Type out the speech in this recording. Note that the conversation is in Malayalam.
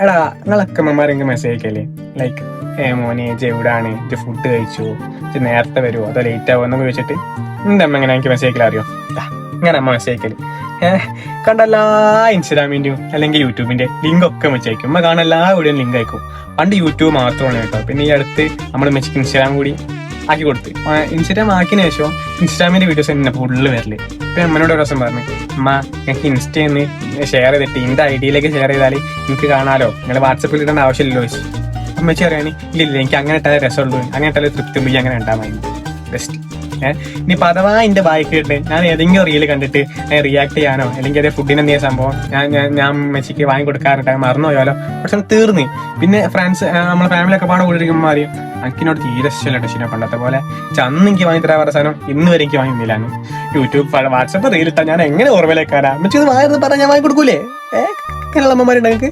എടാ നിങ്ങളൊക്കെ അമ്മമാരെങ്കിൽ മെസ്സേജ് അയക്കല്ലേ, ലൈക്ക് മോനെ ഇജ്ജ് എവിടാണ്, ഇജ്ജ് ഫുഡ് കഴിച്ചു, ഇജ്ജ് നേരത്തെ വരുമോ അതോ ലേറ്റ് ആവുമോ എന്നൊക്കെ ചോദിച്ചിട്ട് എൻ്റെ അമ്മ എങ്ങനെ എനിക്ക് മെസ്സേജ് അയക്കല അറിയോ? ഇങ്ങനെ അമ്മ മെസ്സേജ് അയക്കല് കണ്ടല്ലാ ഇൻസ്റ്റാഗ്രാമിന്റെയും അല്ലെങ്കിൽ യൂട്യൂബിന്റെ ലിങ്ക് ഒക്കെ വെച്ച് അയക്കും. അമ്മ കാണാൻ വീഡിയോ ലിങ്ക് അയക്കും. പണ്ട് യൂട്യൂബ് മാത്രമാണ് കേട്ടോ, പിന്നെ ഈ അടുത്ത് നമ്മൾ മെച്ചിക്ക് ഇൻസ്റ്റാഗ്രാം കൂടി ആക്കി കൊടുത്ത്. ഇൻസ്റ്റാഗ്രാം ആക്കിയതിനു ശേഷം ഇൻസ്റ്റാഗ്രാമിന്റെ വീഡിയോസ് തന്നെ ഫുള്ള് വരല്. ഇപ്പൊ അമ്മനോട് ഒരു ദിവസം പറഞ്ഞു, അമ്മ എനിക്ക് ഇൻസ്റ്റന്ന് ഷെയർ ചെയ്തിട്ട് എന്റെ ഐഡിയിലേക്ക് ഷെയർ ചെയ്താൽ എനിക്ക് കാണാലോ, നിങ്ങൾ വാട്സപ്പിൽ ഇടേണ്ട ആവശ്യമില്ലല്ലോ ചോദിച്ചു. അമ്മച്ചി അറിയാന് ഇല്ലില്ല എനിക്ക് അങ്ങനെ ഇട്ടാലേ രസമുള്ളൂ, അങ്ങനെ ഇട്ടാലേ തൃപ്തി ഉള്ളൂ, അങ്ങനെ ഉണ്ടാ മതി ബെസ്റ്റ്. ഇനി അഥവാ എന്റെ ബാക്ക് കേട്ട് ഞാൻ ഏതെങ്കിലും റീല് കണ്ടിട്ട് റിയാക്ട് ചെയ്യാനോ അല്ലെങ്കിൽ അതേ ഫുഡിന് എന്തെങ്കിലും സംഭവം ഞാൻ മെച്ചിക്ക് വാങ്ങി കൊടുക്കാറുണ്ട് മറന്നു പോയാലോ, പക്ഷെ തീർന്ന്. പിന്നെ ഫ്രണ്ട്സ് നമ്മളെ ഫാമിലിയൊക്കെ പാടെ കൂടിയിരിക്കുമ്പോൾ അറിയും എനിക്കിനോട് തീരെ ഇഷ്ടമല്ല ടെഷിനെ. പണ്ടത്തെ പോലെ അന്ന് എനിക്ക് വാങ്ങി തരാൻ പറഞ്ഞ സാധനം ഇന്ന് വരെ എനിക്ക് വാങ്ങി തന്നില്ലാന്ന്. യൂട്യൂബ് വാട്സപ്പ് റീലിട്ടാ ഞാൻ എങ്ങനെ ഓർമ്മയിലേക്കാരാ മെച്ചി ഇത് വാങ്ങി പറഞ്ഞാൽ ഞാൻ വാങ്ങി കൊടുക്കൂലേ? കേരളമ്മമാരുണ്ട് നിങ്ങൾക്ക്.